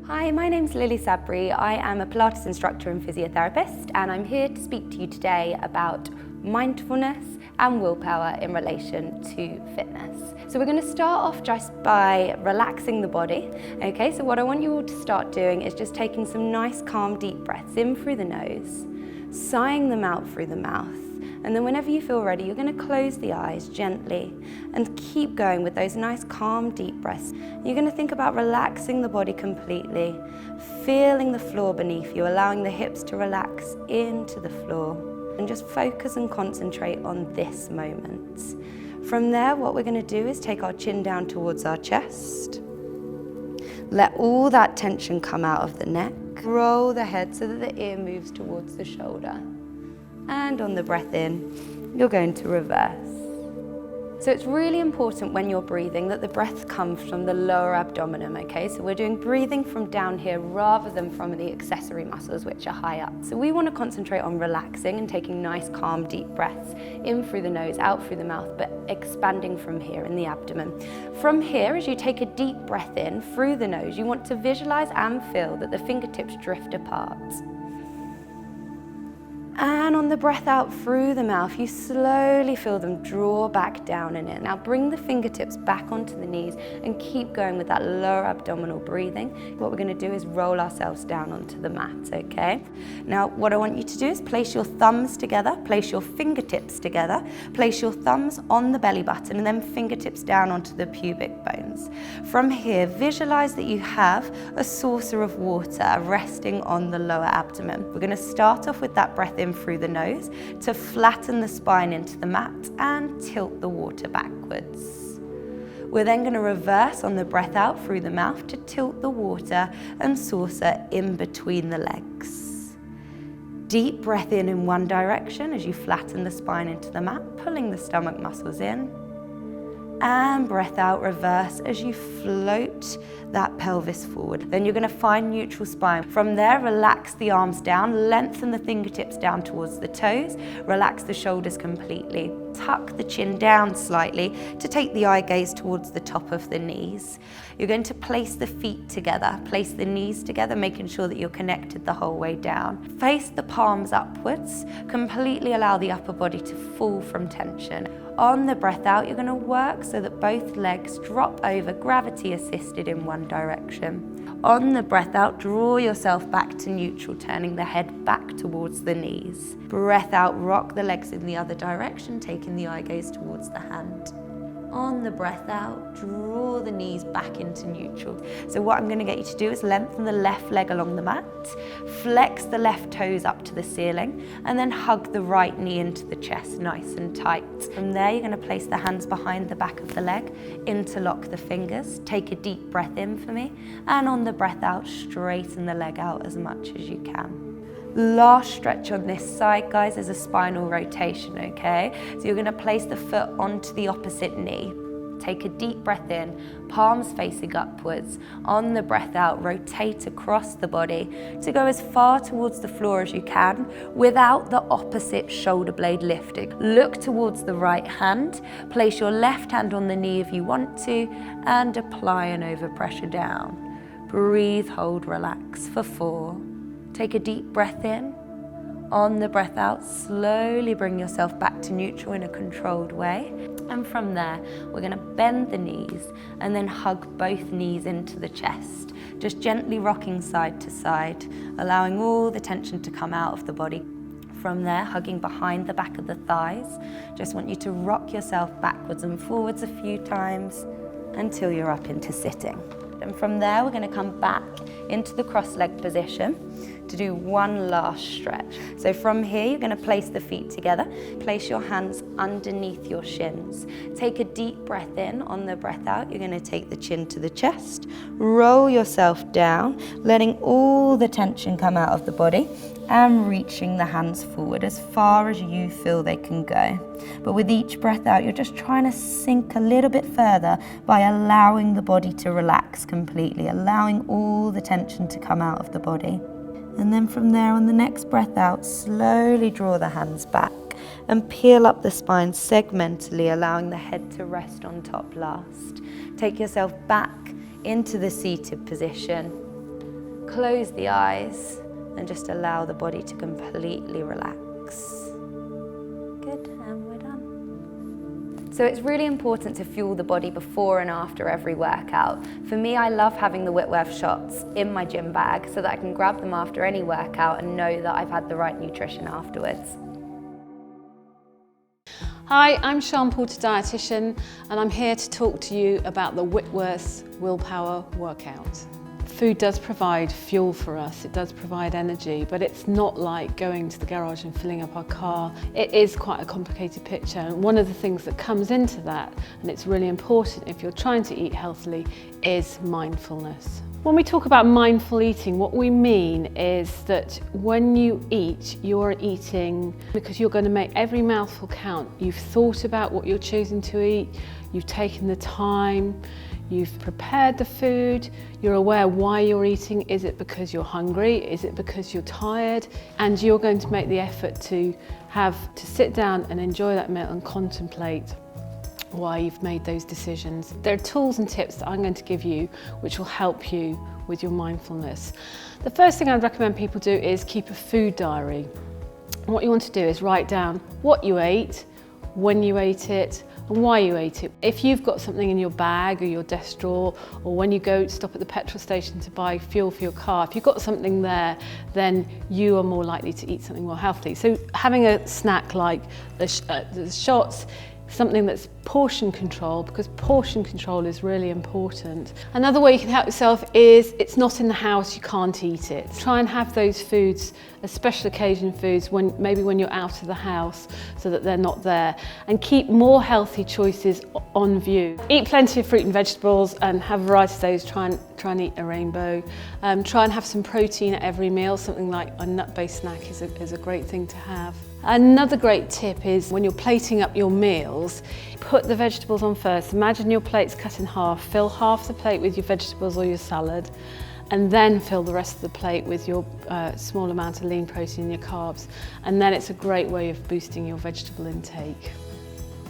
Hi, my name's Lilly Sabri. I am a Pilates instructor and physiotherapist, and I'm here to speak to you today about mindfulness and willpower in relation to fitness. So we're going to start off just by relaxing the body. Okay, so what I want you all to start doing is just taking some nice calm deep breaths in through the nose, sighing them out through the mouth. And then whenever you feel ready, you're going to close the eyes gently and keep going with those nice calm deep breaths. You're going to think about relaxing the body completely, feeling the floor beneath you, allowing the hips to relax into the floor, and just focus and concentrate on this moment. From there, what we're going to do is take our chin down towards our chest. Let all that tension come out of the neck. Roll the head so that the ear moves towards the shoulder. And on the breath in, you're going to reverse. So it's really important when you're breathing that the breath comes from the lower abdomen, okay? So we're doing breathing from down here rather than from the accessory muscles, which are high up. So we want to concentrate on relaxing and taking nice, calm, deep breaths in through the nose, out through the mouth, but expanding from here in the abdomen. From here, as you take a deep breath in through the nose, you want to visualize and feel that the fingertips drift apart. And on the breath out through the mouth, you slowly feel them draw back down and in. Now bring the fingertips back onto the knees and keep going with that lower abdominal breathing. What we're going to do is roll ourselves down onto the mat, okay? Now what I want you to do is place your thumbs together, place your fingertips together, place your thumbs on the belly button and then fingertips down onto the pubic bones. From here, visualize that you have a saucer of water resting on the lower abdomen. We're going to start off with that breath in through the nose to flatten the spine into the mat and tilt the water backwards. We're then going to reverse on the breath out through the mouth to tilt the water and saucer in between the legs. Deep breath in one direction as you flatten the spine into the mat, pulling the stomach muscles in. And breath out, reverse as you float that pelvis forward. Then you're going to find neutral spine. From there, relax the arms down, lengthen the fingertips down towards the toes, relax the shoulders completely. Tuck the chin down slightly to take the eye gaze towards the top of the knees. You're going to place the feet together, place the knees together, making sure that you're connected the whole way down. Face the palms upwards, completely allow the upper body to fall from tension. On the breath out, you're going to work so that both legs drop over, gravity assisted in one direction. On the breath out, draw yourself back to neutral, turning the head back towards the knees. Breath out, rock the legs in the other direction, taking the eye gaze towards the hand. On the breath out, draw the knees back into neutral. So what I'm going to get you to do is lengthen the left leg along the mat, flex the left toes up to the ceiling, and then hug the right knee into the chest nice and tight. From there, you're going to place the hands behind the back of the leg, interlock the fingers, take a deep breath in for me, and on the breath out, straighten the leg out as much as you can. Last stretch on this side, guys, is a spinal rotation, okay? So you're going to place the foot onto the opposite knee. Take a deep breath in, palms facing upwards. On the breath out, rotate across the body to go as far towards the floor as you can without the opposite shoulder blade lifting. Look towards the right hand, place your left hand on the knee if you want to, and apply an overpressure down. Breathe, hold, relax for 4. Take a deep breath in. On the breath out, slowly bring yourself back to neutral in a controlled way. And from there, we're going to bend the knees and then hug both knees into the chest. Just gently rocking side to side, allowing all the tension to come out of the body. From there, hugging behind the back of the thighs. Just want you to rock yourself backwards and forwards a few times until you're up into sitting. And from there, we're going to come back into the cross-legged position to do one last stretch. So from here, you're going to place the feet together. Place your hands underneath your shins. Take a deep breath in. On the breath out, you're going to take the chin to the chest. Roll yourself down, letting all the tension come out of the body and reaching the hands forward as far as you feel they can go. But with each breath out, you're just trying to sink a little bit further by allowing the body to relax completely, allowing all the tension to come out of the body. And then from there, on the next breath out, slowly draw the hands back and peel up the spine segmentally, allowing the head to rest on top last. Take yourself back into the seated position. Close the eyes and just allow the body to completely relax. Good, and we're done. So it's really important to fuel the body before and after every workout. For me, I love having the Whitworths Shots in my gym bag so that I can grab them after any workout and know that I've had the right nutrition afterwards. Hi, I'm Sian Porter, dietitian, and I'm here to talk to you about the Whitworths Willpower Workout. Food does provide fuel for us, it does provide energy, but it's not like going to the garage and filling up our car. It is quite a complicated picture, and one of the things that comes into that, and it's really important if you're trying to eat healthily, is mindfulness. When we talk about mindful eating, what we mean is that when you eat, you're eating because you're going to make every mouthful count. You've thought about what you're choosing to eat, you've taken the time, you've prepared the food, you're aware why you're eating. Is it because you're hungry? Is it because you're tired? And you're going to make the effort to sit down and enjoy that meal and contemplate why you've made those decisions. There are tools and tips that I'm going to give you which will help you with your mindfulness. The first thing I'd recommend people do is keep a food diary. And what you want to do is write down what you ate, when you ate it, and why you ate it. If you've got something in your bag or your desk drawer, or when you go stop at the petrol station to buy fuel for your car, if you've got something there, then you are more likely to eat something more healthy. So having a snack like the shots, something that's portion control, because portion control is really important. Another way you can help yourself is it's not in the house, you can't eat it. Try and have those foods as special occasion foods maybe when you're out of the house so that they're not there, and keep more healthy choices on view. Eat plenty of fruit and vegetables and have a variety of those. Try and eat a rainbow. Try and have some protein at every meal. Something like a nut-based snack is a great thing to have. Another great tip is when you're plating up your meals, put the vegetables on first. Imagine your plate's cut in half. Fill half the plate with your vegetables or your salad, and then fill the rest of the plate with your small amount of lean protein and your carbs. And then it's a great way of boosting your vegetable intake.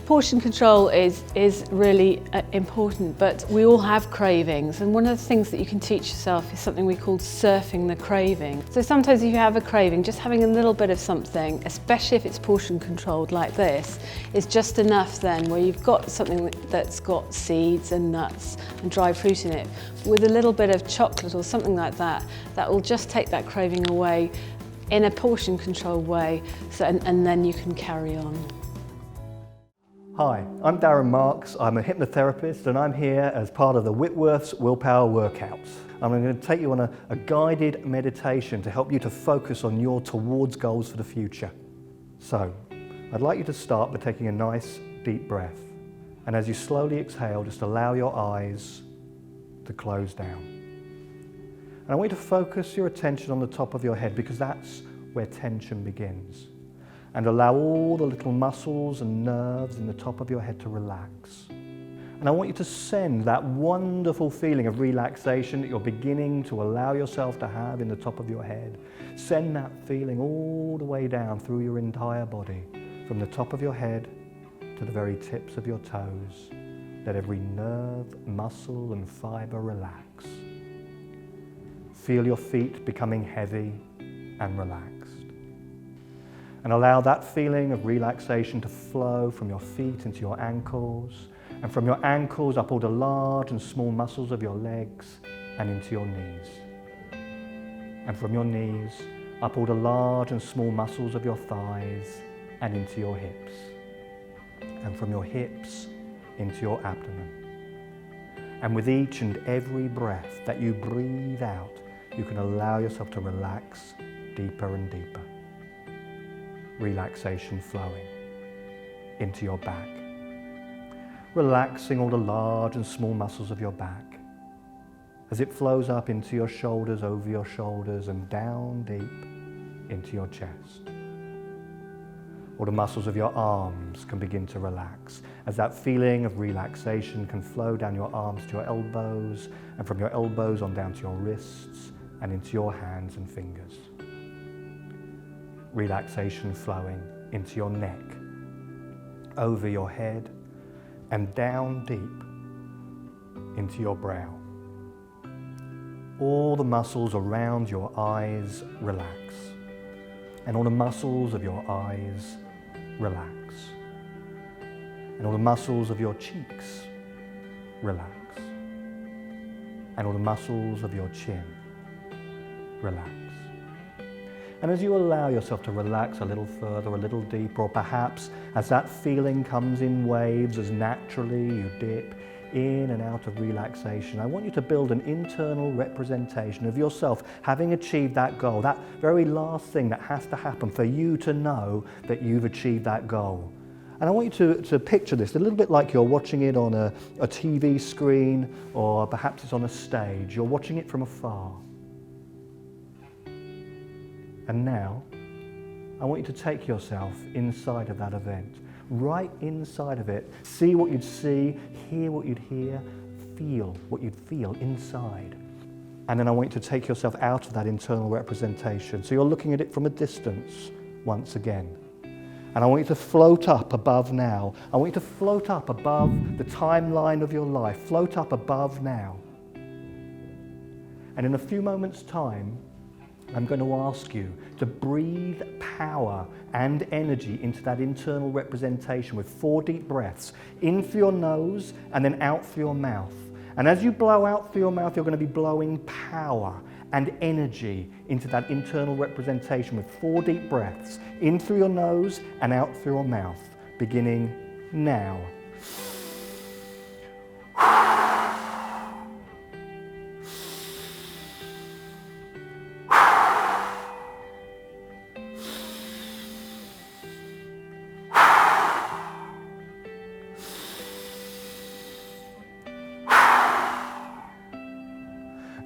Portion control is really important, but we all have cravings, and one of the things that you can teach yourself is something we call surfing the craving. So sometimes if you have a craving, just having a little bit of something, especially if it's portion controlled like this, is just enough then, where you've got something that's got seeds and nuts and dried fruit in it, with a little bit of chocolate or something like that, that will just take that craving away in a portion controlled way, and then you can carry on. Hi, I'm Darren Marks. I'm a hypnotherapist, and I'm here as part of the Whitworths Willpower Workout. I'm going to take you on a guided meditation to help you to focus on your towards goals for the future. So, I'd like you to start by taking a nice deep breath, and as you slowly exhale, just allow your eyes to close down. And I want you to focus your attention on the top of your head, because that's where tension begins. And allow all the little muscles and nerves in the top of your head to relax. And I want you to send that wonderful feeling of relaxation that you're beginning to allow yourself to have in the top of your head. Send that feeling all the way down through your entire body, from the top of your head to the very tips of your toes. Let every nerve, muscle and fiber relax. Feel your feet becoming heavy and relaxed. And allow that feeling of relaxation to flow from your feet into your ankles, and from your ankles up all the large and small muscles of your legs and into your knees. And from your knees up all the large and small muscles of your thighs and into your hips. And from your hips into your abdomen. And with each and every breath that you breathe out, you can allow yourself to relax deeper and deeper. Relaxation flowing into your back, relaxing all the large and small muscles of your back as it flows up into your shoulders, over your shoulders and down deep into your chest. All the muscles of your arms can begin to relax as that feeling of relaxation can flow down your arms to your elbows, and from your elbows on down to your wrists and into your hands and fingers. Relaxation flowing into your neck, over your head and down deep into your brow. all the muscles around your eyes relax. And all the muscles of your eyes relax. And all the muscles of your cheeks relax. And all the muscles of your chin relax. And as you allow yourself to relax a little further, a little deeper, or perhaps as that feeling comes in waves, as naturally you dip in and out of relaxation, I want you to build an internal representation of yourself having achieved that goal, that very last thing that has to happen for you to know that you've achieved that goal. And I want you to picture this a little bit like you're watching it on a TV screen, or perhaps it's on a stage. You're watching it from afar. And now, I want you to take yourself inside of that event, right inside of it. See what you'd see, hear what you'd hear, feel what you'd feel inside. And then I want you to take yourself out of that internal representation. So you're looking at it from a distance once again. And I want you to float up above now. I want you to float up above the timeline of your life. Float up above now. And in a few moments' time, I'm going to ask you to breathe power and energy into that internal representation with 4 deep breaths, in through your nose and then out through your mouth. And as you blow out through your mouth, you're going to be blowing power and energy into that internal representation with 4 deep breaths, in through your nose and out through your mouth, beginning now.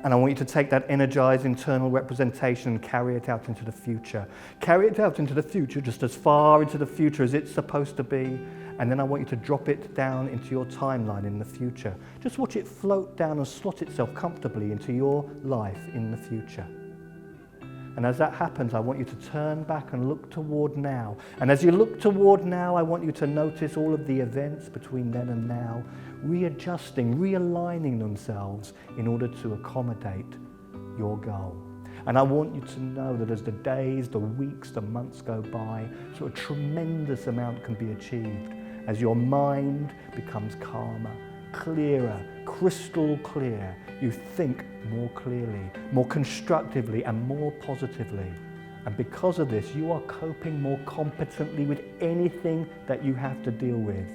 And I want you to take that energized internal representation and carry it out into the future. Carry it out into the future, just as far into the future as it's supposed to be. And then I want you to drop it down into your timeline in the future. Just watch it float down and slot itself comfortably into your life in the future. And as that happens, I want you to turn back and look toward now. And as you look toward now, I want you to notice all of the events between then and now, readjusting, realigning themselves in order to accommodate your goal. And I want you to know that as the days, the weeks, the months go by, so a tremendous amount can be achieved as your mind becomes calmer, clearer, crystal clear. You think more clearly, more constructively and more positively. And because of this, you are coping more competently with anything that you have to deal with.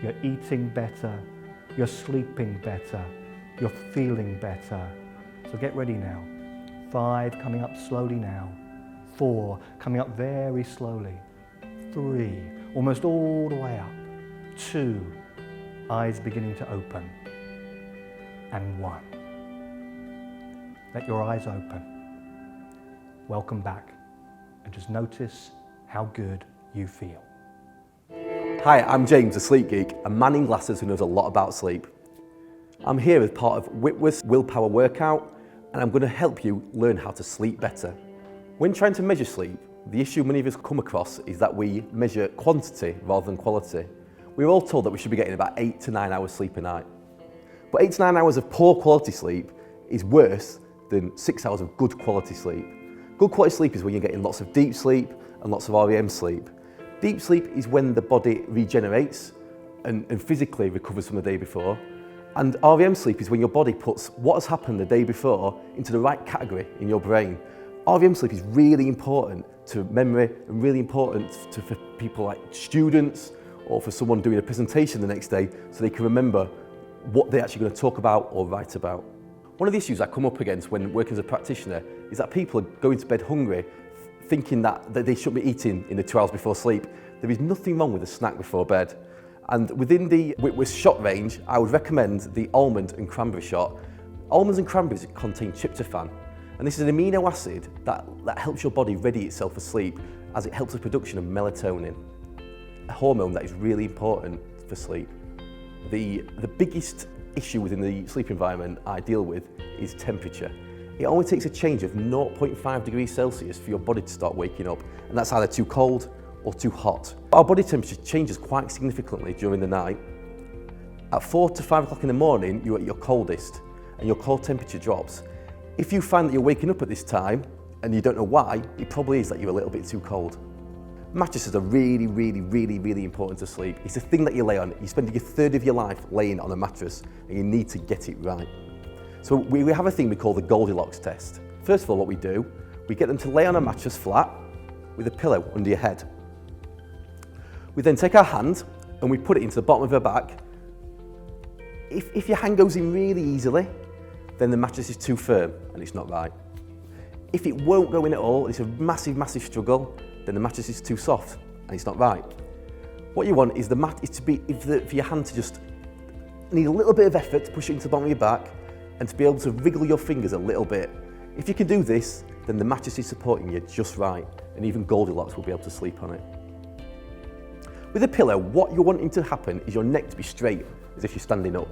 You're eating better, you're sleeping better, you're feeling better. So get ready now. 5, coming up slowly now. 4, coming up very slowly. 3, almost all the way up. 2, eyes beginning to open. And 1. Let your eyes open. Welcome back. And just notice how good you feel. Hi, I'm James, a sleep geek, a man in glasses who knows a lot about sleep. I'm here as part of Whitworths Willpower Workout, and I'm going to help you learn how to sleep better. When trying to measure sleep, the issue many of us come across is that we measure quantity rather than quality. We're all told that we should be getting about 8 to 9 hours sleep a night. But 8 to 9 hours of poor quality sleep is worse than 6 hours of good quality sleep. Good quality sleep is when you're getting lots of deep sleep and lots of REM sleep. Deep sleep is when the body regenerates and physically recovers from the day before. And REM sleep is when your body puts what has happened the day before into the right category in your brain. REM sleep is really important to memory and really important for people like students or for someone doing a presentation the next day so they can remember what they're actually going to talk about or write about. One of the issues I come up against when working as a practitioner is that people are going to bed hungry thinking that they shouldn't be eating in the 2 hours before sleep. There is nothing wrong with a snack before bed. And within the Whitworths shot range, I would recommend the almond and cranberry shot. Almonds and cranberries contain tryptophan, and this is an amino acid that helps your body ready itself for sleep as it helps the production of melatonin, a hormone that is really important for sleep. The biggest issue within the sleep environment I deal with is temperature. It only takes a change of 0.5 degrees Celsius for your body to start waking up, and that's either too cold or too hot. Our body temperature changes quite significantly during the night. At 4 to 5 o'clock in the morning, you're at your coldest, and your core temperature drops, if you find that you're waking up at this time and you don't know why, it probably is that you're a little bit too cold. Mattresses are really, really, really, really important to sleep. It's a thing that you lay on. You spend a third of your life laying on a mattress and you need to get it right. So we have a thing we call the Goldilocks test. First of all, what we do, we get them to lay on a mattress flat with a pillow under your head. We then take our hand and we put it into the bottom of her back. If your hand goes in really easily, then the mattress is too firm and it's not right. If it won't go in at all, it's a massive, massive struggle, then the mattress is too soft and it's not right. What you want is for your hand to just need a little bit of effort to push it into the bottom of your back and to be able to wriggle your fingers a little bit. If you can do this, then the mattress is supporting you just right, and even Goldilocks will be able to sleep on it. With a pillow, what you're wanting to happen is your neck to be straight, as if you're standing up.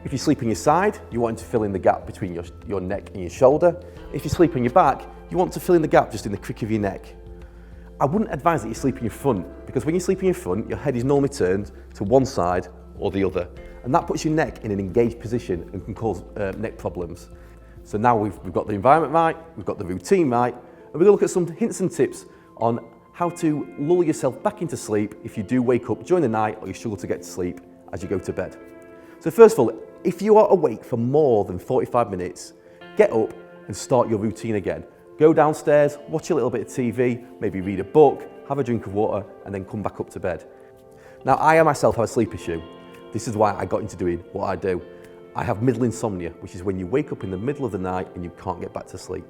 If you sleep on your side, you want to fill in the gap between your neck and your shoulder. If you sleep on your back, you want to fill in the gap just in the crick of your neck. I wouldn't advise that you sleep in your front, because when you sleep in your front, your head is normally turned to one side or the other, and that puts your neck in an engaged position and can cause neck problems. So now we've got the environment right, we've got the routine right, and we're going to look at some hints and tips on how to lull yourself back into sleep if you do wake up during the night or you struggle to get to sleep as you go to bed. So first of all, if you are awake for more than 45 minutes, get up and start your routine again. Go downstairs, watch a little bit of TV, maybe read a book, have a drink of water, and then come back up to bed. Now, I myself have a sleep issue. This is why I got into doing what I do. I have middle insomnia, which is when you wake up in the middle of the night and you can't get back to sleep.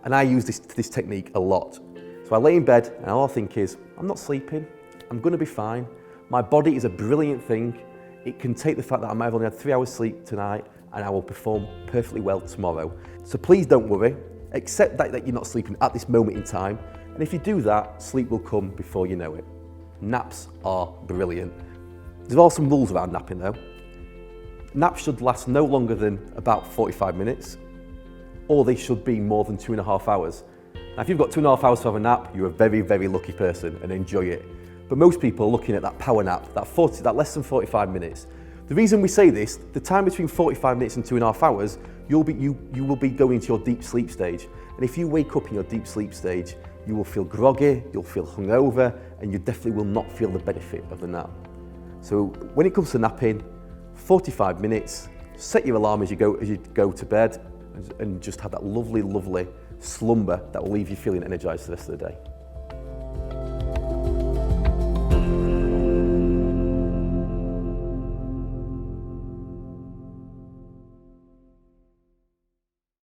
And I use this technique a lot. So I lay in bed and all I think is, I'm not sleeping, I'm gonna be fine. My body is a brilliant thing. It can take the fact that I might have only had 3 hours sleep tonight and I will perform perfectly well tomorrow. So please don't worry, accept that you're not sleeping at this moment in time. And if you do that, sleep will come before you know it. Naps are brilliant. There are some rules around napping though. Naps should last no longer than about 45 minutes, or they should be more than 2.5 hours. Now, if you've got 2.5 hours to have a nap, you're a very, very lucky person and enjoy it. But most people are looking at that power nap, that less than 45 minutes. The reason we say this, the time between 45 minutes and 2.5 hours, you will be going to your deep sleep stage. And if you wake up in your deep sleep stage, you will feel groggy, you'll feel hungover, and you definitely will not feel the benefit of the nap. So when it comes to napping, 45 minutes, set your alarm as you go to bed, and just have that lovely, lovely slumber that will leave you feeling energized the rest of the day.